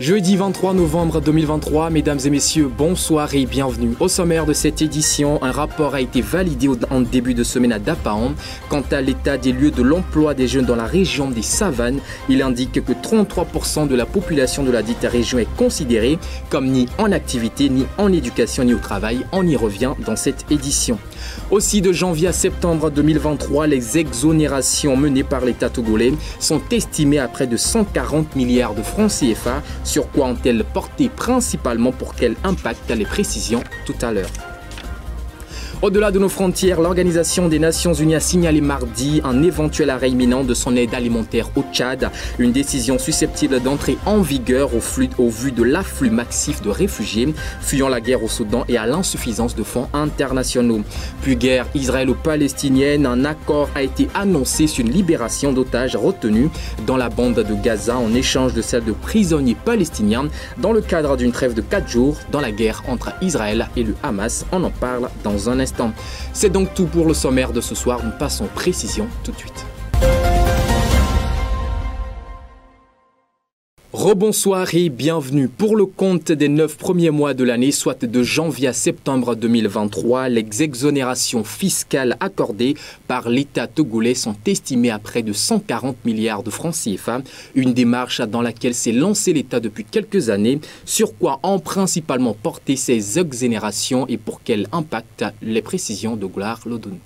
Jeudi 23 novembre 2023, mesdames et messieurs, bonsoir et bienvenue. Au sommaire de cette édition, un rapport a été validé en début de semaine à Dapaon. Quant à l'état des lieux de l'emploi des jeunes dans la région des Savanes, il indique que 33% de la population de la dite région est considérée comme ni en activité, ni en éducation, ni au travail. On y revient dans cette édition. Aussi, de janvier à septembre 2023, les exonérations menées par l'État togolais sont estimées à près de 140 milliards de francs CFA. Sur quoi ont-elles porté principalement, pour quel impact? Les précisions tout à l'heure. Au-delà de nos frontières, l'Organisation des Nations Unies a signalé mardi un éventuel arrêt imminent de son aide alimentaire au Tchad, une décision susceptible d'entrer en vigueur au vu de l'afflux massif de réfugiés fuyant la guerre au Soudan et à l'insuffisance de fonds internationaux. Puis guerre israélo-palestinienne, un accord a été annoncé sur une libération d'otages retenus dans la bande de Gaza en échange de celle de prisonniers palestiniens dans le cadre d'une trêve de 4 jours dans la guerre entre Israël et le Hamas. On en parle dans un instant. C'est donc tout pour le sommaire de ce soir. Nous passons précision tout de suite. Rebonsoir et bienvenue. Pour le compte des 9 premiers mois de l'année, soit de janvier à septembre 2023, les exonérations fiscales accordées par l'État togolais sont estimées à près de 140 milliards de francs CFA, une démarche dans laquelle s'est lancé l'État depuis quelques années. Sur quoi ont principalement porté ces exonérations et pour quel impact? Les précisions de Gloire Lodon.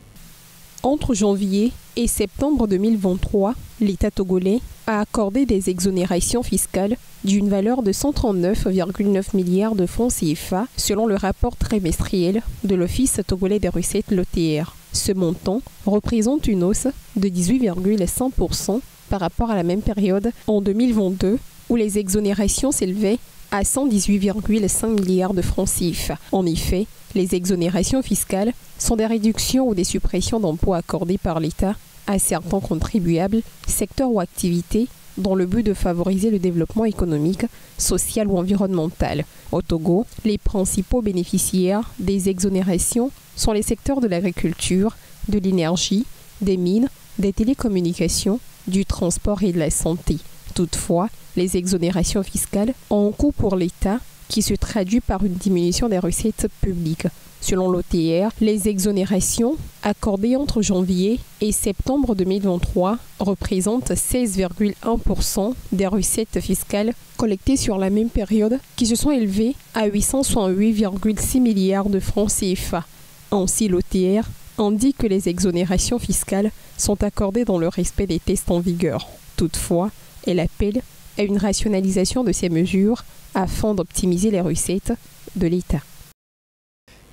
Entre janvier et septembre 2023, l'État togolais a accordé des exonérations fiscales d'une valeur de 139,9 milliards de francs CFA selon le rapport trimestriel de l'Office togolais des recettes, l'OTR. Ce montant représente une hausse de 18,5% par rapport à la même période en 2022 où les exonérations s'élevaient à 118,5 milliards de francs CFA. En effet, les exonérations fiscales sont des réductions ou des suppressions d'emplois accordées par l'État à certains contribuables, secteurs ou activités dans le but de favoriser le développement économique, social ou environnemental. Au Togo, les principaux bénéficiaires des exonérations sont les secteurs de l'agriculture, de l'énergie, des mines, des télécommunications, du transport et de la santé. Toutefois, les exonérations fiscales ont un coût pour l'État qui se traduit par une diminution des recettes publiques. Selon l'OTR, les exonérations accordées entre janvier et septembre 2023 représentent 16,1% des recettes fiscales collectées sur la même période qui se sont élevées à 868,6 milliards de francs CFA. Ainsi, l'OTR indique que les exonérations fiscales sont accordées dans le respect des tests en vigueur. Toutefois, elle appelle à une rationalisation de ces mesures afin d'optimiser les recettes de l'État.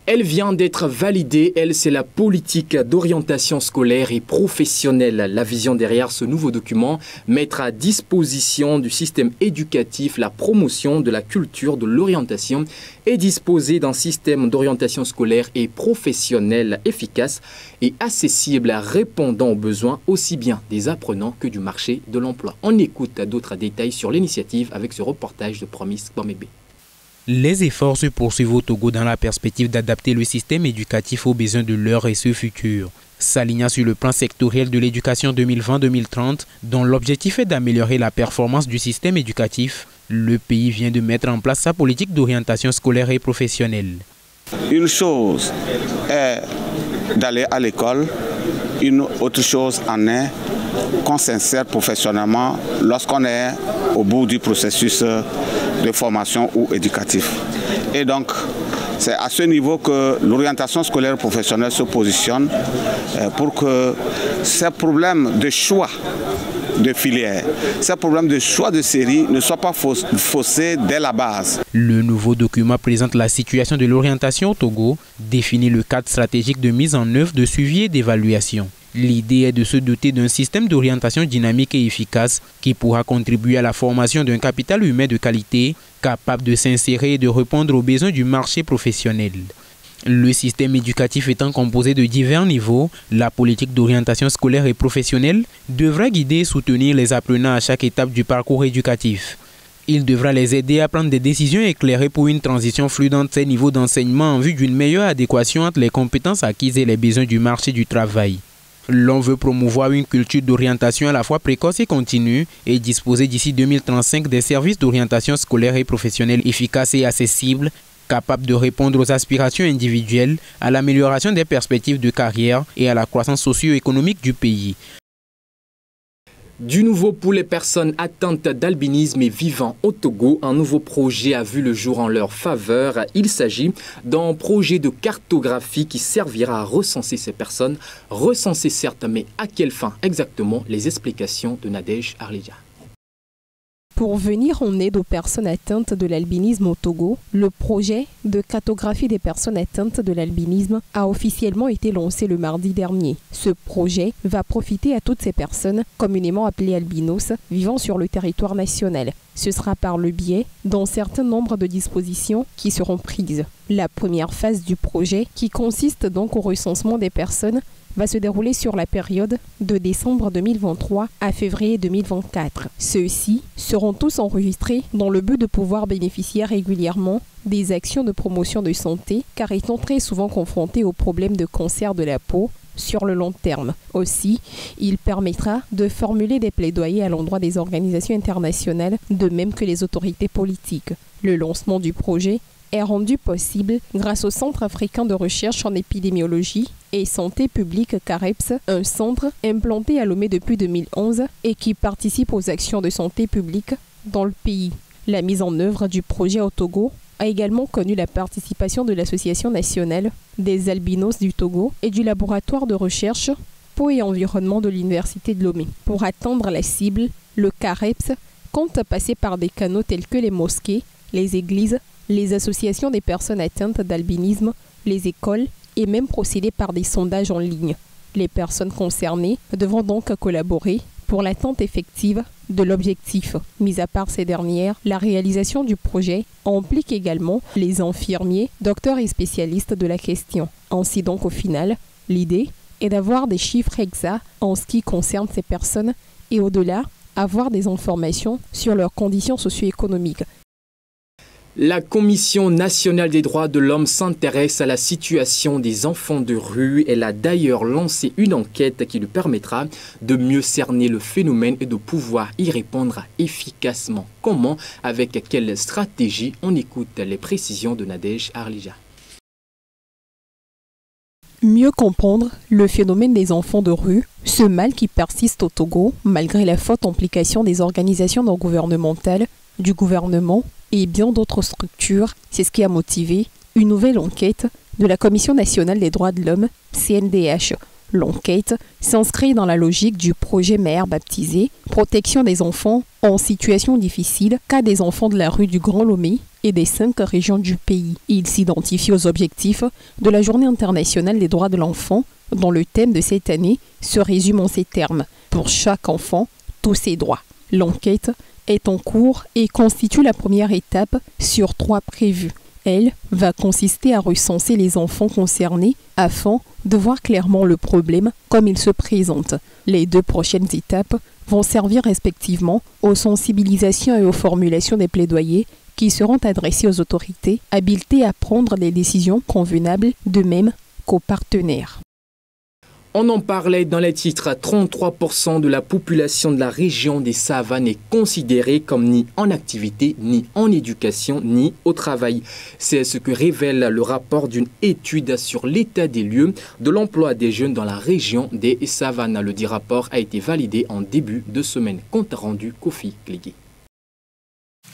Elle vient d'être validée, c'est la politique d'orientation scolaire et professionnelle. La vision derrière ce nouveau document, mettre à disposition du système éducatif la promotion de la culture de l'orientation et disposer d'un système d'orientation scolaire et professionnelle efficace et accessible, répondant aux besoins aussi bien des apprenants que du marché de l'emploi. On écoute d'autres détails sur l'initiative avec ce reportage de Promise Bomébé. Les efforts se poursuivent au Togo dans la perspective d'adapter le système éducatif aux besoins de l'heure et ceux futurs. S'alignant sur le plan sectoriel de l'éducation 2020-2030, dont l'objectif est d'améliorer la performance du système éducatif, le pays vient de mettre en place sa politique d'orientation scolaire et professionnelle. Une chose est d'aller à l'école, une autre chose en est qu'on s'insère professionnellement lorsqu'on est au bout du processus de formation ou éducatif. Et donc, c'est à ce niveau que l'orientation scolaire professionnelle se positionne pour que ces problèmes de choix de filière, ces problèmes de choix de série ne soient pas faussés dès la base. Le nouveau document présente la situation de l'orientation au Togo, définit le cadre stratégique de mise en œuvre, de suivi et d'évaluation. L'idée est de se doter d'un système d'orientation dynamique et efficace qui pourra contribuer à la formation d'un capital humain de qualité, capable de s'insérer et de répondre aux besoins du marché professionnel. Le système éducatif étant composé de divers niveaux, la politique d'orientation scolaire et professionnelle devra guider et soutenir les apprenants à chaque étape du parcours éducatif. Il devra les aider à prendre des décisions éclairées pour une transition fluide entre ces niveaux d'enseignement en vue d'une meilleure adéquation entre les compétences acquises et les besoins du marché du travail. L'on veut promouvoir une culture d'orientation à la fois précoce et continue et disposer d'ici 2035 des services d'orientation scolaire et professionnelle efficaces et accessibles, capables de répondre aux aspirations individuelles, à l'amélioration des perspectives de carrière et à la croissance socio-économique du pays. Du nouveau pour les personnes atteintes d'albinisme et vivant au Togo, un nouveau projet a vu le jour en leur faveur. Il s'agit d'un projet de cartographie qui servira à recenser ces personnes. Recenser certes, mais à quelle fin exactement? Les explications de Nadège Arlija. Pour venir en aide aux personnes atteintes de l'albinisme au Togo, le projet de cartographie des personnes atteintes de l'albinisme a officiellement été lancé le mardi dernier. Ce projet va profiter à toutes ces personnes, communément appelées albinos, vivant sur le territoire national. Ce sera par le biais d'un certain nombre de dispositions qui seront prises. La première phase du projet, qui consiste donc au recensement des personnes, va se dérouler sur la période de décembre 2023 à février 2024. Ceux-ci seront tous enregistrés dans le but de pouvoir bénéficier régulièrement des actions de promotion de santé, car étant très souvent confrontés aux problèmes de cancer de la peau sur le long terme. Aussi, il permettra de formuler des plaidoyers à l'endroit des organisations internationales, de même que les autorités politiques. Le lancement du projet est rendu possible grâce au Centre africain de recherche en épidémiologie et santé publique CAREPS, un centre implanté à Lomé depuis 2011 et qui participe aux actions de santé publique dans le pays. La mise en œuvre du projet au Togo a également connu la participation de l'Association nationale des albinos du Togo et du laboratoire de recherche peau et environnement de l'Université de Lomé. Pour atteindre la cible, le CAREPS compte passer par des canaux tels que les mosquées, les églises, les associations des personnes atteintes d'albinisme, les écoles et même procéder par des sondages en ligne. Les personnes concernées devront donc collaborer pour l'atteinte effective de l'objectif. Mis à part ces dernières, la réalisation du projet implique également les infirmiers, docteurs et spécialistes de la question. Ainsi donc au final, l'idée est d'avoir des chiffres exacts en ce qui concerne ces personnes et au-delà, avoir des informations sur leurs conditions socio-économiques. La Commission nationale des droits de l'homme s'intéresse à la situation des enfants de rue. Elle a d'ailleurs lancé une enquête qui lui permettra de mieux cerner le phénomène et de pouvoir y répondre efficacement. Comment? Avec quelle stratégie? On écoute les précisions de Nadège Arlija. Mieux comprendre le phénomène des enfants de rue, ce mal qui persiste au Togo malgré la forte implication des organisations non gouvernementales, du gouvernement et bien d'autres structures, c'est ce qui a motivé une nouvelle enquête de la Commission nationale des droits de l'homme, CNDH. L'enquête s'inscrit dans la logique du projet mère baptisé « Protection des enfants en situation difficile, cas des enfants de la rue du Grand Lomé et des 5 régions du pays ». Il s'identifie aux objectifs de la Journée internationale des droits de l'enfant, dont le thème de cette année se résume en ces termes « Pour chaque enfant, tous ses droits ». L'enquête est en cours et constitue la première étape sur 3 prévues. Elle va consister à recenser les enfants concernés afin de voir clairement le problème comme il se présente. Les 2 prochaines étapes vont servir respectivement aux sensibilisations et aux formulations des plaidoyers qui seront adressés aux autorités habilitées à prendre des décisions convenables, de même qu'aux partenaires. On en parlait dans les titres, 33% de la population de la région des Savanes est considérée comme ni en activité, ni en éducation, ni au travail. C'est ce que révèle le rapport d'une étude sur l'état des lieux de l'emploi des jeunes dans la région des Savanes. Le dit rapport a été validé en début de semaine. Compte rendu Kofi Kligui.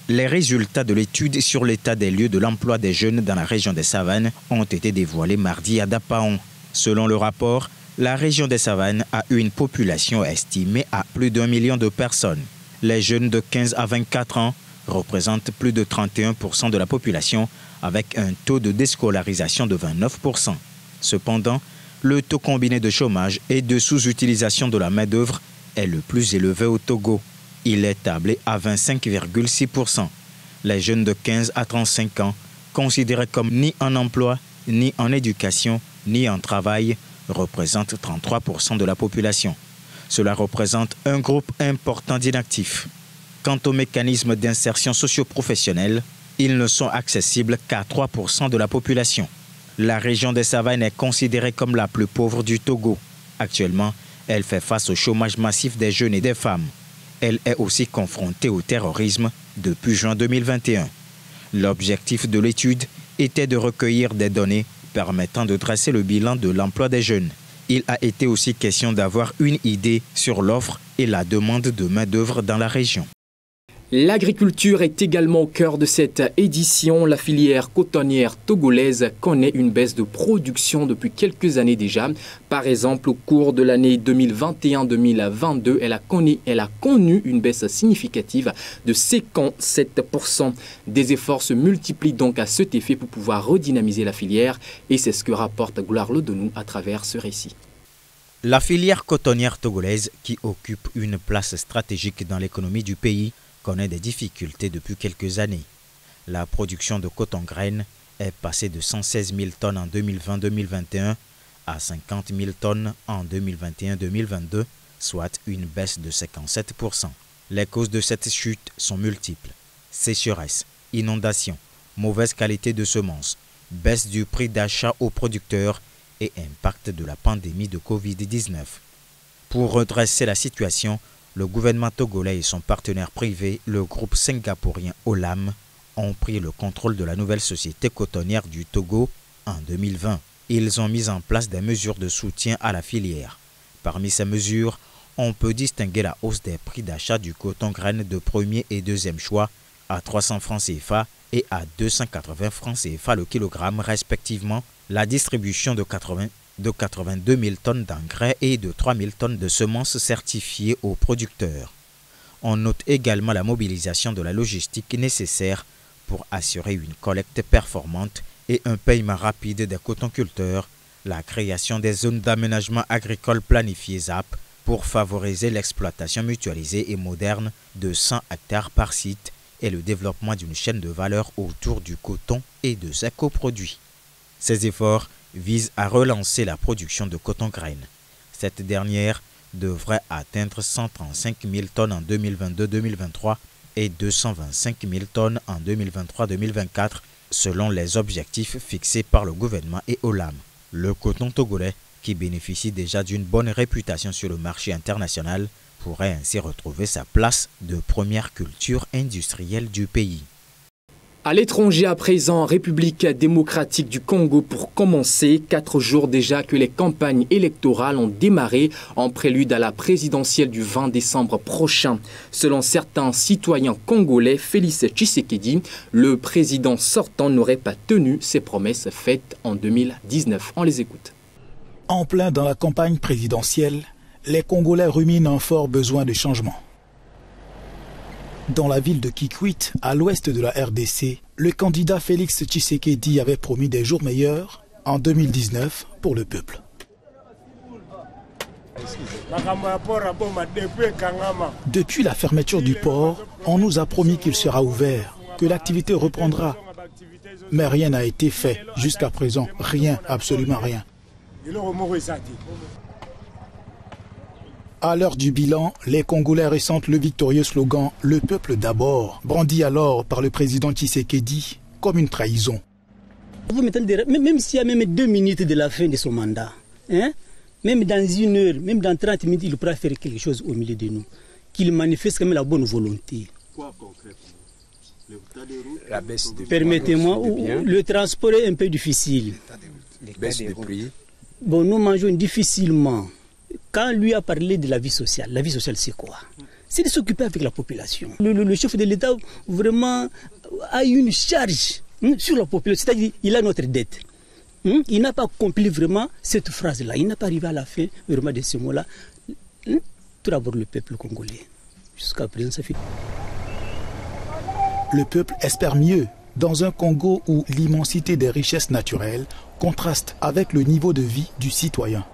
Les résultats de l'étude sur l'état des lieux de l'emploi des jeunes dans la région des Savanes ont été dévoilés mardi à Dapaon. Selon le rapport, la région des Savanes a une population estimée à plus d'1 million de personnes. Les jeunes de 15 à 24 ans représentent plus de 31% de la population avec un taux de déscolarisation de 29%. Cependant, le taux combiné de chômage et de sous-utilisation de la main-d'œuvre est le plus élevé au Togo. Il est tablé à 25,6%. Les jeunes de 15 à 35 ans, considérés comme ni en emploi, ni en éducation, ni en travail, représentent 33% de la population. Cela représente un groupe important d'inactifs. Quant aux mécanismes d'insertion socio-professionnelle, ils ne sont accessibles qu'à 3% de la population. La région des Savanes est considérée comme la plus pauvre du Togo. Actuellement, elle fait face au chômage massif des jeunes et des femmes. Elle est aussi confrontée au terrorisme depuis juin 2021. L'objectif de l'étude était de recueillir des données permettant de dresser le bilan de l'emploi des jeunes. Il a été aussi question d'avoir une idée sur l'offre et la demande de main-d'œuvre dans la région. L'agriculture est également au cœur de cette édition. La filière cotonnière togolaise connaît une baisse de production depuis quelques années déjà. Par exemple, au cours de l'année 2021-2022, elle a connu une baisse significative de 57%. Des efforts se multiplient donc à cet effet pour pouvoir redynamiser la filière et c'est ce que rapporte Gloire Lodonou à travers ce récit. La filière cotonnière togolaise, qui occupe une place stratégique dans l'économie du pays, connaît des difficultés depuis quelques années. La production de coton-graines est passée de 116 000 tonnes en 2020-2021 à 50 000 tonnes en 2021-2022, soit une baisse de 57%. Les causes de cette chute sont multiples. Sécheresse, inondations, mauvaise qualité de semences, baisse du prix d'achat aux producteurs et impact de la pandémie de Covid-19. Pour redresser la situation, le gouvernement togolais et son partenaire privé, le groupe singapourien Olam, ont pris le contrôle de la nouvelle société cotonnière du Togo en 2020. Ils ont mis en place des mesures de soutien à la filière. Parmi ces mesures, on peut distinguer la hausse des prix d'achat du coton-graine de premier et deuxième choix à 300 francs CFA et à 280 francs CFA le kilogramme respectivement, la distribution de 82 000 tonnes d'engrais et de 3 000 tonnes de semences certifiées aux producteurs. On note également la mobilisation de la logistique nécessaire pour assurer une collecte performante et un paiement rapide des cotonculteurs, la création des zones d'aménagement agricole planifiées ZAP pour favoriser l'exploitation mutualisée et moderne de 100 hectares par site et le développement d'une chaîne de valeur autour du coton et de ses coproduits. Ces efforts vise à relancer la production de coton-graines. Cette dernière devrait atteindre 135 000 tonnes en 2022-2023 et 225 000 tonnes en 2023-2024 selon les objectifs fixés par le gouvernement et Olam. Le coton togolais, qui bénéficie déjà d'une bonne réputation sur le marché international, pourrait ainsi retrouver sa place de première culture industrielle du pays. À l'étranger à présent, République démocratique du Congo pour commencer. 4 jours déjà que les campagnes électorales ont démarré en prélude à la présidentielle du 20 décembre prochain. Selon certains citoyens congolais, Félix Tshisekedi, le président sortant, n'aurait pas tenu ses promesses faites en 2019. On les écoute. En plein dans la campagne présidentielle, les Congolais ruminent un fort besoin de changement. Dans la ville de Kikwit, à l'ouest de la RDC, le candidat Félix Tshisekedi avait promis des jours meilleurs en 2019 pour le peuple. Depuis la fermeture du port, on nous a promis qu'il sera ouvert, que l'activité reprendra. Mais rien n'a été fait jusqu'à présent, rien, absolument rien. À l'heure du bilan, les Congolais ressentent le victorieux slogan « Le peuple d'abord », brandi alors par le président Tshisekedi comme une trahison. Vous m'entendez, même s'il y a même 2 minutes de la fin de son mandat, hein, même dans 1 heure, même dans 30 minutes, il pourra faire quelque chose au milieu de nous, qu'il manifeste quand même la bonne volonté. Quoi concrètement? La baisse de permettez-moi, le transport est un peu difficile. Les baisses de prix. Bon, nous mangeons difficilement. Quand lui a parlé de la vie sociale c'est quoi? C'est de s'occuper avec la population. Le chef de l'État vraiment a une charge sur la population, c'est-à-dire il a notre dette. Il n'a pas accompli vraiment cette phrase-là, il n'a pas arrivé à la fin vraiment de ce mot-là. Tout d'abord le peuple congolais. Jusqu'à présent, ça fait... Le peuple espère mieux dans un Congo où l'immensité des richesses naturelles contraste avec le niveau de vie du citoyen.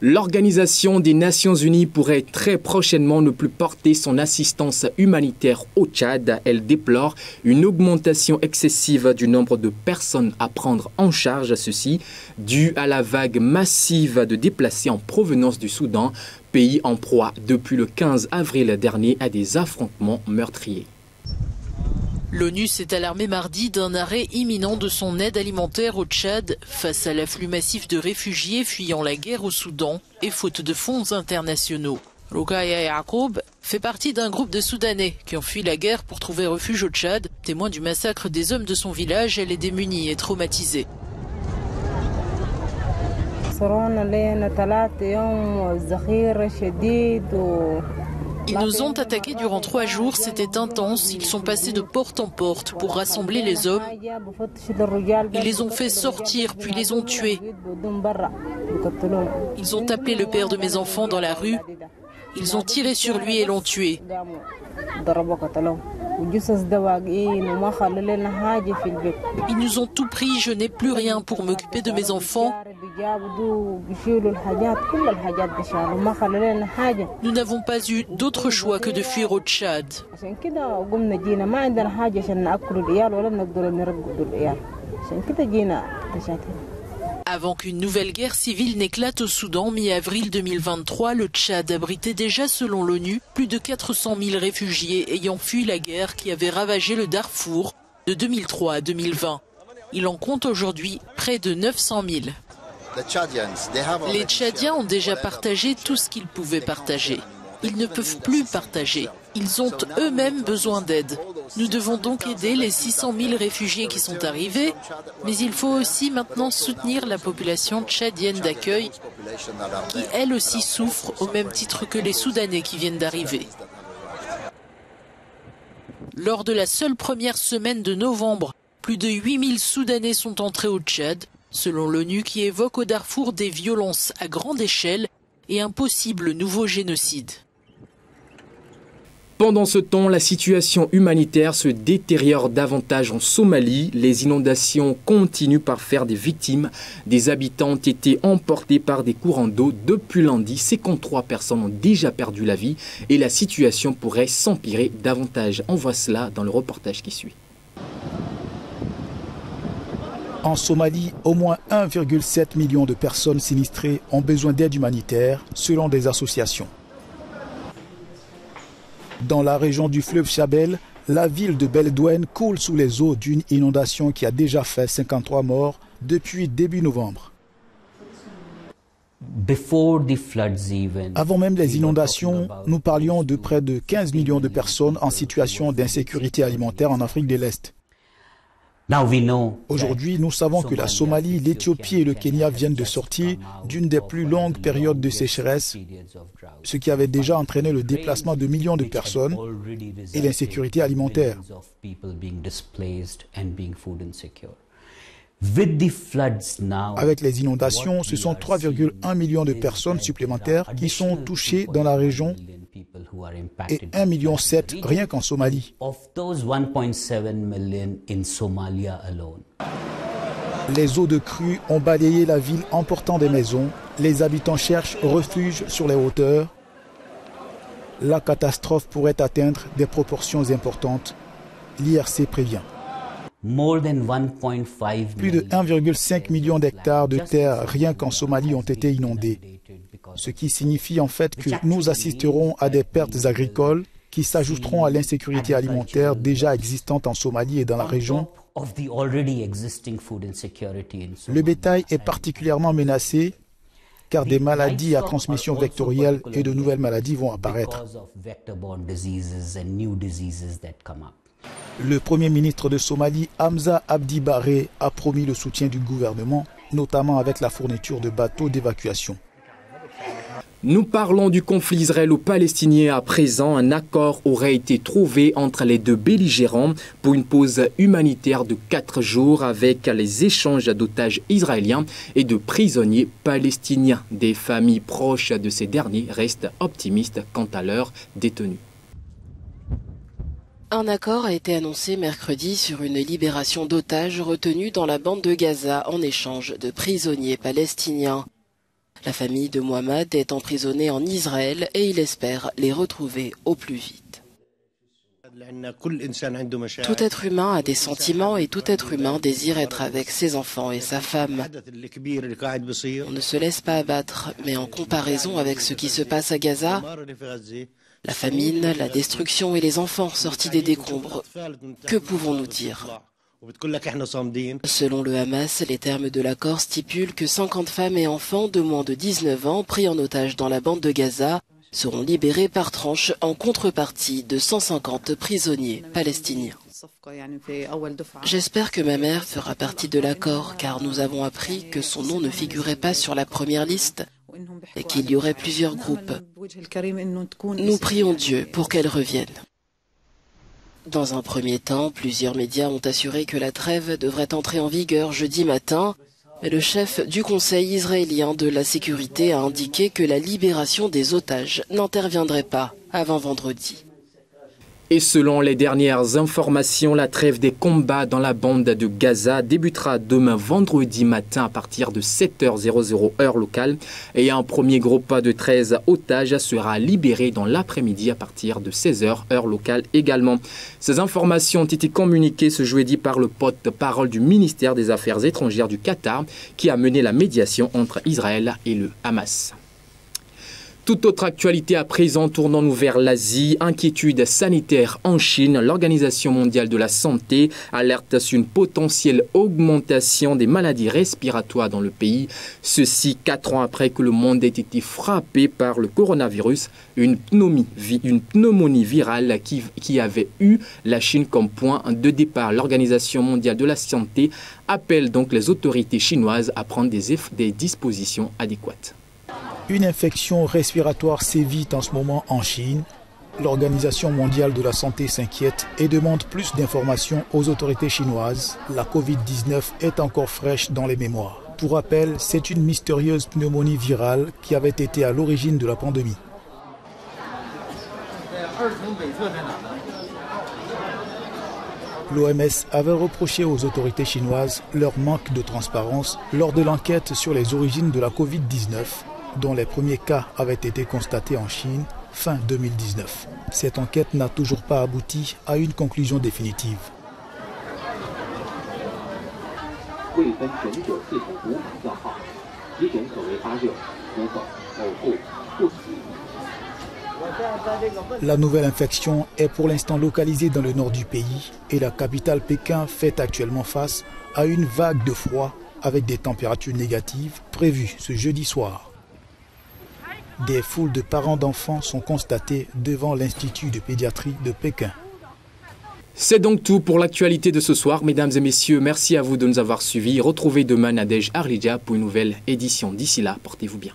L'Organisation des Nations Unies pourrait très prochainement ne plus porter son assistance humanitaire au Tchad. Elle déplore une augmentation excessive du nombre de personnes à prendre en charge, ceci dû à la vague massive de déplacés en provenance du Soudan, pays en proie depuis le 15 avril dernier à des affrontements meurtriers. L'ONU s'est alarmée mardi d'un arrêt imminent de son aide alimentaire au Tchad face à l'afflux massif de réfugiés fuyant la guerre au Soudan et faute de fonds internationaux. Rukaya Yacoub fait partie d'un groupe de Soudanais qui ont fui la guerre pour trouver refuge au Tchad. Témoin du massacre des hommes de son village, elle est démunie et traumatisée. Ils nous ont attaqués durant 3 jours, c'était intense. Ils sont passés de porte en porte pour rassembler les hommes. Ils les ont fait sortir, puis les ont tués. Ils ont appelé le père de mes enfants dans la rue. Ils ont tiré sur lui et l'ont tué. Ils nous ont tout pris, je n'ai plus rien pour m'occuper de mes enfants. Nous n'avons pas eu d'autre choix que de fuir au Tchad. Avant qu'une nouvelle guerre civile n'éclate au Soudan, mi-avril 2023, le Tchad abritait déjà, selon l'ONU, plus de 400 000 réfugiés ayant fui la guerre qui avait ravagé le Darfour de 2003 à 2020. Il en compte aujourd'hui près de 900 000. Les Tchadiens ont déjà partagé tout ce qu'ils pouvaient partager. Ils ne peuvent plus partager. Ils ont eux-mêmes besoin d'aide. Nous devons donc aider les 600 000 réfugiés qui sont arrivés, mais il faut aussi maintenant soutenir la population tchadienne d'accueil qui, elle aussi, souffre au même titre que les Soudanais qui viennent d'arriver. Lors de la seule première semaine de novembre, plus de 8000 Soudanais sont entrés au Tchad, selon l'ONU qui évoque au Darfour des violences à grande échelle et un possible nouveau génocide. Pendant ce temps, la situation humanitaire se détériore davantage en Somalie. Les inondations continuent par faire des victimes. Des habitants ont été emportés par des courants d'eau. Depuis lundi, 53 personnes ont déjà perdu la vie et la situation pourrait s'empirer davantage. On voit cela dans le reportage qui suit. En Somalie, au moins 1,7 million de personnes sinistrées ont besoin d'aide humanitaire, selon des associations. Dans la région du fleuve Chabelle, la ville de Beledweyne coule sous les eaux d'une inondation qui a déjà fait 53 morts depuis début novembre. Avant même les inondations, nous parlions de près de 15 millions de personnes en situation d'insécurité alimentaire en Afrique de l'Est. Aujourd'hui, nous savons que la Somalie, l'Éthiopie et le Kenya viennent de sortir d'une des plus longues périodes de sécheresse, ce qui avait déjà entraîné le déplacement de millions de personnes et l'insécurité alimentaire. Avec les inondations, ce sont 3,1 millions de personnes supplémentaires qui sont touchées dans la région et 1,7 million rien qu'en Somalie. Les eaux de crue ont balayé la ville emportant des maisons. Les habitants cherchent refuge sur les hauteurs. La catastrophe pourrait atteindre des proportions importantes. L'IRC prévient. Plus de 1,5 million d'hectares de terre rien qu'en Somalie ont été inondés. Ce qui signifie en fait que nous assisterons à des pertes agricoles qui s'ajouteront à l'insécurité alimentaire déjà existante en Somalie et dans la région. Le bétail est particulièrement menacé car des maladies à transmission vectorielle et de nouvelles maladies vont apparaître. Le Premier ministre de Somalie, Hamza Abdi Barre, a promis le soutien du gouvernement, notamment avec la fourniture de bateaux d'évacuation. Nous parlons du conflit israélo-palestinien à présent. Un accord aurait été trouvé entre les deux belligérants pour une pause humanitaire de 4 jours avec les échanges d'otages israéliens et de prisonniers palestiniens. Des familles proches de ces derniers restent optimistes quant à leur détenue. Un accord a été annoncé mercredi sur une libération d'otages retenus dans la bande de Gaza en échange de prisonniers palestiniens. La famille de Mohamed est emprisonnée en Israël et il espère les retrouver au plus vite. Tout être humain a des sentiments et tout être humain désire être avec ses enfants et sa femme. On ne se laisse pas abattre, mais en comparaison avec ce qui se passe à Gaza, La famine, la destruction et les enfants sortis des décombres. Que pouvons-nous dire ? Selon le Hamas, les termes de l'accord stipulent que 50 femmes et enfants de moins de 19 ans pris en otage dans la bande de Gaza seront libérés par tranche en contrepartie de 150 prisonniers palestiniens. J'espère que ma mère fera partie de l'accord car nous avons appris que son nom ne figurait pas sur la première liste et qu'il y aurait plusieurs groupes. Nous prions Dieu pour qu'elle revienne. Dans un premier temps, plusieurs médias ont assuré que la trêve devrait entrer en vigueur jeudi matin, mais le chef du Conseil israélien de la sécurité a indiqué que la libération des otages n'interviendrait pas avant vendredi. Et selon les dernières informations, la trêve des combats dans la bande de Gaza débutera demain vendredi matin à partir de 7h00 heure locale et un premier groupe de 13 otages sera libéré dans l'après-midi à partir de 16h heure locale également. Ces informations ont été communiquées ce jeudi par le porte-parole du ministère des Affaires étrangères du Qatar qui a mené la médiation entre Israël et le Hamas. Toute autre actualité à présent, tournons-nous vers l'Asie. Inquiétude sanitaire en Chine. L'Organisation mondiale de la santé alerte sur une potentielle augmentation des maladies respiratoires dans le pays. Ceci 4 ans après que le monde ait été frappé par le coronavirus, une pneumonie virale qui avait eu la Chine comme point de départ. L'Organisation mondiale de la santé appelle donc les autorités chinoises à prendre des dispositions adéquates. Une infection respiratoire sévit en ce moment en Chine. L'Organisation mondiale de la santé s'inquiète et demande plus d'informations aux autorités chinoises. La Covid-19 est encore fraîche dans les mémoires. Pour rappel, c'est une mystérieuse pneumonie virale qui avait été à l'origine de la pandémie. L'OMS avait reproché aux autorités chinoises leur manque de transparence lors de l'enquête sur les origines de la Covid-19, dont les premiers cas avaient été constatés en Chine fin 2019. Cette enquête n'a toujours pas abouti à une conclusion définitive. La nouvelle infection est pour l'instant localisée dans le nord du pays et la capitale Pékin fait actuellement face à une vague de froid avec des températures négatives prévues ce jeudi soir. Des foules de parents d'enfants sont constatées devant l'Institut de pédiatrie de Pékin. C'est donc tout pour l'actualité de ce soir. Mesdames et messieurs, merci à vous de nous avoir suivis. Retrouvez demain Nadège Arlidja pour une nouvelle édition. D'ici là, portez-vous bien.